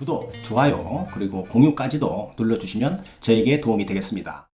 구독, 좋아요, 그리고 공유까지도 눌러주시면 저에게 도움이 되겠습니다.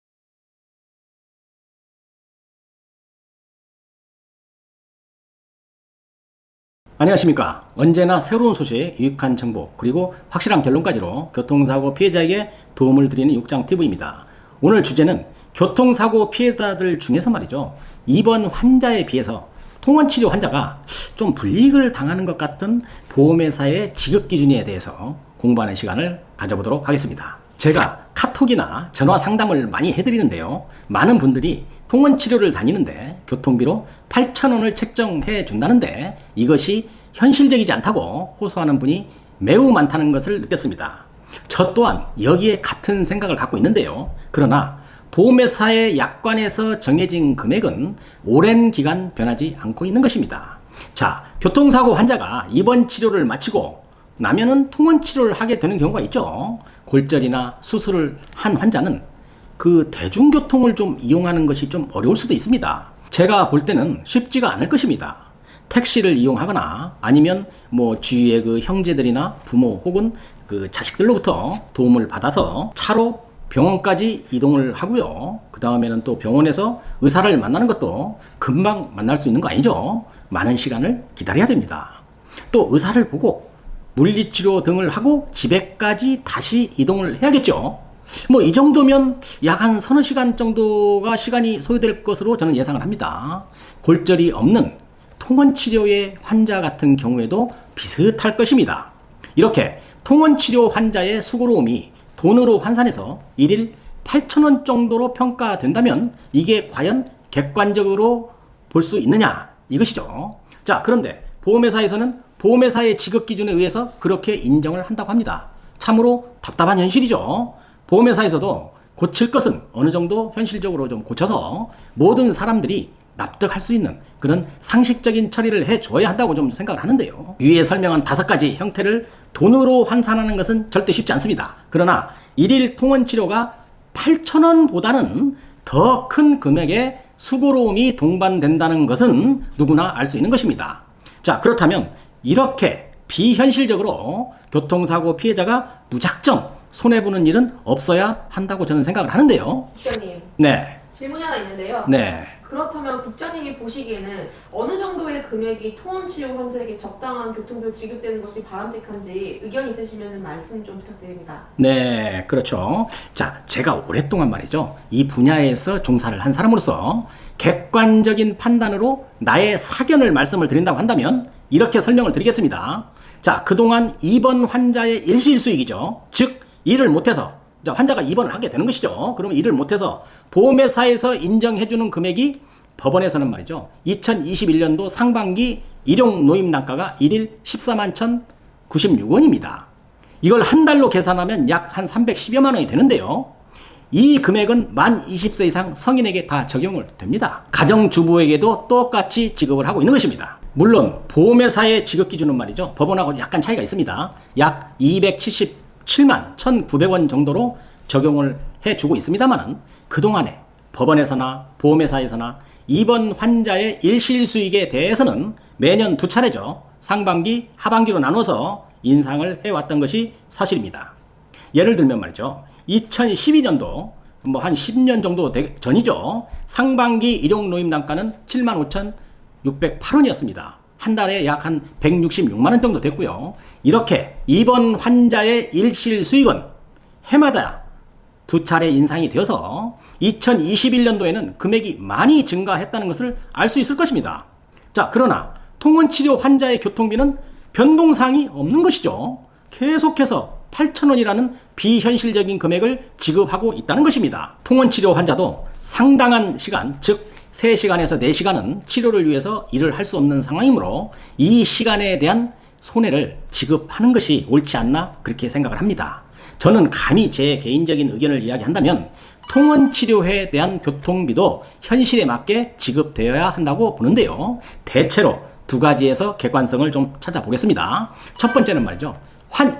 안녕하십니까. 언제나 새로운 소식, 유익한 정보, 그리고 확실한 결론까지로 교통사고 피해자에게 도움을 드리는 육장TV입니다. 오늘 주제는 교통사고 피해자들 중에서 말이죠. 입원 환자에 비해서 통원치료 환자가 좀 불이익을 당하는 것 같은 보험회사의 지급기준에 대해서 공부하는 시간을 가져보도록 하겠습니다. 제가 카톡이나 전화 상담을 많이 해드리는데요. 많은 분들이 통원치료를 다니는데 교통비로 8,000원을 책정해 준다는데 이것이 현실적이지 않다고 호소하는 분이 매우 많다는 것을 느꼈습니다. 저 또한 여기에 같은 생각을 갖고 있는데요. 그러나 보험회사의 약관에서 정해진 금액은 오랜 기간 변하지 않고 있는 것입니다. 자, 교통사고 환자가 입원 치료를 마치고 나면은 통원 치료를 하게 되는 경우가 있죠. 골절이나 수술을 한 환자는 그 대중교통을 좀 이용하는 것이 좀 어려울 수도 있습니다. 제가 볼 때는 쉽지가 않을 것입니다. 택시를 이용하거나 아니면 뭐 주위의 그 형제들이나 부모 혹은 그 자식들로부터 도움을 받아서 차로 병원까지 이동을 하고요. 그 다음에는 또 병원에서 의사를 만나는 것도 금방 만날 수 있는 거 아니죠. 많은 시간을 기다려야 됩니다. 또 의사를 보고 물리치료 등을 하고 집에까지 다시 이동을 해야겠죠. 뭐 이 정도면 약 한 서너 시간 정도가 시간이 소요될 것으로 저는 예상을 합니다. 골절이 없는 통원치료의 환자 같은 경우에도 비슷할 것입니다. 이렇게 통원치료 환자의 수고로움이 돈으로 환산해서 일일 8,000원 정도로 평가된다면 이게 과연 객관적으로 볼 수 있느냐 이것이죠. 자, 그런데 보험회사에서는 보험회사의 지급 기준에 의해서 그렇게 인정을 한다고 합니다. 참으로 답답한 현실이죠. 보험회사에서도 고칠 것은 어느 정도 현실적으로 좀 고쳐서 모든 사람들이 납득할 수 있는 그런 상식적인 처리를 해줘야 한다고 좀 생각을 하는데요. 위에 설명한 5가지 형태를 돈으로 환산하는 것은 절대 쉽지 않습니다. 그러나 일일 통원치료가 8,000원보다는 더 큰 금액의 수고로움이 동반된다는 것은 누구나 알 수 있는 것입니다. 자, 그렇다면 이렇게 비현실적으로 교통사고 피해자가 무작정 손해보는 일은 없어야 한다고 저는 생각을 하는데요. 국장님. 네. 질문이 하나 있는데요. 네. 그렇다면 국장님이 보시기에는 어느 정도의 금액이 통원치료 환자에게 적당한 교통비로 지급되는 것이 바람직한지 의견 있으시면 말씀 좀 부탁드립니다. 네, 그렇죠. 자, 제가 오랫동안 말이죠. 이 분야에서 종사를 한 사람으로서 객관적인 판단으로 나의 사견을 말씀을 드린다고 한다면 이렇게 설명을 드리겠습니다. 자, 그동안 입원 환자의 일시일수익이죠. 즉, 일을 못해서 환자가 입원을 하게 되는 것이죠. 그러면 일을 못해서 보험회사에서 인정해주는 금액이 법원에서는 말이죠. 2021년도 상반기 일용노임단가가 일일 14만 1,096원입니다. 이걸 한 달로 계산하면 약 한 310여만 원이 되는데요. 이 금액은 만 20세 이상 성인에게 다 적용을 됩니다. 가정주부에게도 똑같이 지급을 하고 있는 것입니다. 물론 보험회사의 지급 기준은 말이죠. 법원하고 약간 차이가 있습니다. 약 277만 1,900원 정도로 적용을 해주고 있습니다만 그동안에 법원에서나 보험회사에서나 입원 환자의 일시수익에 대해서는 매년 2차례죠. 상반기, 하반기로 나눠서 인상을 해왔던 것이 사실입니다. 예를 들면 말이죠. 2012년도 뭐 한 10년 정도 전이죠. 상반기 일용노임단가는 75,608원이었습니다. 한 달에 약 한 166만 원 정도 됐고요. 이렇게 입원 환자의 일실 수익은 해마다 2차례 인상이 되어서 2021년도에는 금액이 많이 증가했다는 것을 알 수 있을 것입니다. 자, 그러나 통원치료 환자의 교통비는 변동사항이 없는 것이죠. 계속해서 8,000원이라는 비현실적인 금액을 지급하고 있다는 것입니다. 통원치료 환자도 상당한 시간, 즉 3시간에서 4시간은 치료를 위해서 일을 할 수 없는 상황이므로 이 시간에 대한 손해를 지급하는 것이 옳지 않나 그렇게 생각을 합니다. 저는 감히 제 개인적인 의견을 이야기한다면 통원치료에 대한 교통비도 현실에 맞게 지급되어야 한다고 보는데요. 대체로 2가지에서 객관성을 좀 찾아보겠습니다. 첫 번째는 말이죠.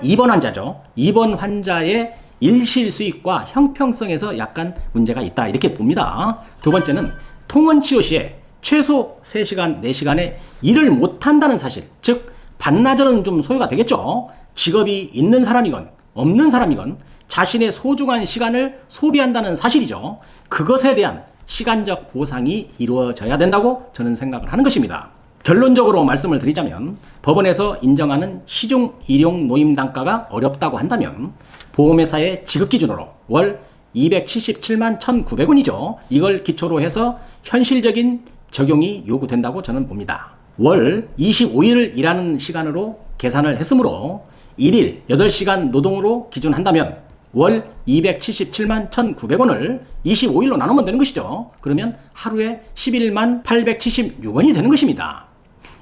입원 환자죠. 입원 환자의 일실 수익과 형평성에서 약간 문제가 있다 이렇게 봅니다. 두 번째는 통원치료 시에 최소 3시간, 4시간의 일을 못한다는 사실, 즉 반나절은 좀 소요가 되겠죠. 직업이 있는 사람이건 없는 사람이건 자신의 소중한 시간을 소비한다는 사실이죠. 그것에 대한 시간적 보상이 이루어져야 된다고 저는 생각을 하는 것입니다. 결론적으로 말씀을 드리자면 법원에서 인정하는 시중 일용 노임 단가가 어렵다고 한다면 보험회사의 지급 기준으로 월 277만 1,900원이죠. 이걸 기초로 해서 현실적인 적용이 요구된다고 저는 봅니다. 월 25일을 일하는 시간으로 계산을 했으므로 1일 8시간 노동으로 기준한다면 월 277만 1,900원을 25일로 나누면 되는 것이죠. 그러면 하루에 11만 876원이 되는 것입니다.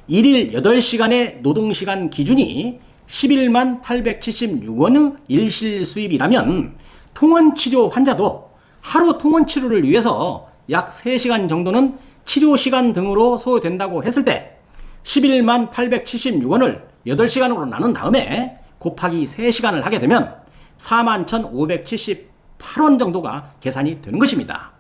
1일 8시간의 노동시간 기준이 11만 876원의 일실 수입이라면 통원치료 환자도 하루 통원치료를 위해서 약 3시간 정도는 치료시간 등으로 소요된다고 했을 때 11만 876원을 8시간으로 나눈 다음에 곱하기 3시간을 하게 되면 41,578원 정도가 계산이 되는 것입니다.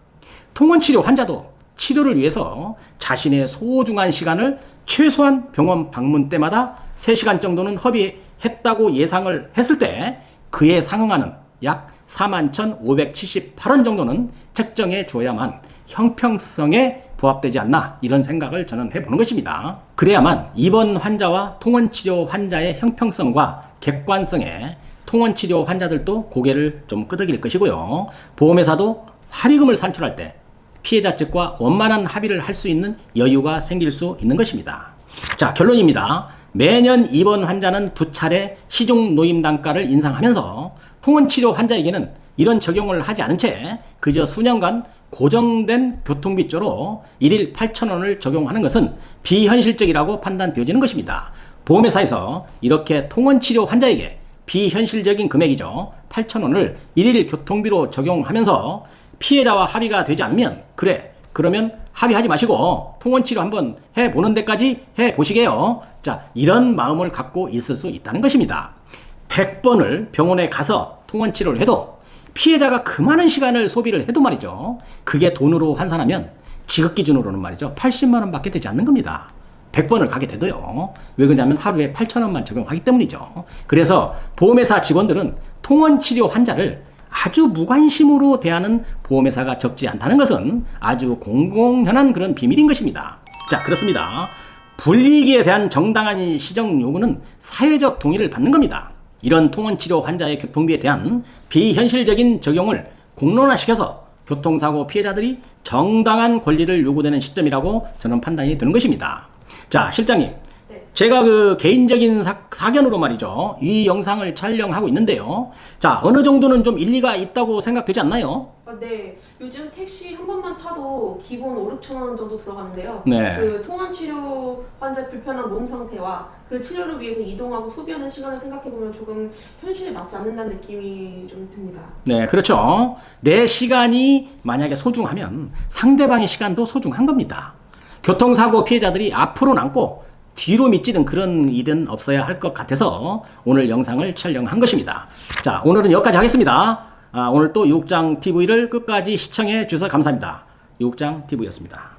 통원치료 환자도 치료를 위해서 자신의 소중한 시간을 최소한 병원 방문 때마다 3시간 정도는 허비했다고 예상을 했을 때 그에 상응하는 약 41,578원 정도는 책정해 줘야만 형평성에 부합되지 않나 이런 생각을 저는 해보는 것입니다. 그래야만 입원 환자와 통원치료 환자의 형평성과 객관성에 통원치료 환자들도 고개를 좀 끄덕일 것이고요. 보험회사도 합의금을 산출할 때 피해자 측과 원만한 합의를 할 수 있는 여유가 생길 수 있는 것입니다. 자, 결론입니다. 매년 입원 환자는 2차례 시중 노임 단가를 인상하면서 통원치료 환자에게는 이런 적용을 하지 않은 채 그저 수년간 고정된 교통비조로 1일 8,000원을 적용하는 것은 비현실적이라고 판단되어지는 것입니다. 보험회사에서 이렇게 통원치료 환자에게 비현실적인 금액이죠. 8,000원을 1일 교통비로 적용하면서 피해자와 합의가 되지 않으면 그러면 합의하지 마시고 통원치료 한번 해보는 데까지 해보시게요. 자, 이런 마음을 갖고 있을 수 있다는 것입니다. 100번을 병원에 가서 통원치료를 해도 피해자가 그 많은 시간을 소비를 해도 말이죠. 그게 돈으로 환산하면 지급 기준으로는 말이죠. 80만 원밖에 되지 않는 겁니다. 100번을 가게 돼도요. 왜 그러냐면 하루에 8,000원만 적용하기 때문이죠. 그래서 보험회사 직원들은 통원치료 환자를 아주 무관심으로 대하는 보험회사가 적지 않다는 것은 아주 공공연한 그런 비밀인 것입니다. 자, 그렇습니다. 불이익에 대한 정당한 시정 요구는 사회적 동의를 받는 겁니다. 이런 통원치료 환자의 교통비에 대한 비현실적인 적용을 공론화시켜서 교통사고 피해자들이 정당한 권리를 요구되는 시점이라고 저는 판단이 되는 것입니다. 자, 실장님. 제가 그 개인적인 사견으로 말이죠. 이 영상을 촬영하고 있는데요. 자, 어느 정도는 좀 일리가 있다고 생각되지 않나요? 네, 요즘 택시 한 번만 타도 기본 5,000~6,000원 정도 들어가는데요. 네. 그 통원치료 환자 불편한 몸 상태와 그 치료를 위해서 이동하고 소비하는 시간을 생각해보면 조금 현실에 맞지 않는다는 느낌이 좀 듭니다. 네, 그렇죠. 내 시간이 만약에 소중하면 상대방의 시간도 소중한 겁니다. 교통사고 피해자들이 앞으로 남고 뒤로 미치는 그런 일은 없어야 할 것 같아서 오늘 영상을 촬영한 것입니다. 자, 오늘은 여기까지 하겠습니다. 오늘 또 육장TV를 끝까지 시청해 주셔서 감사합니다. 육장TV였습니다.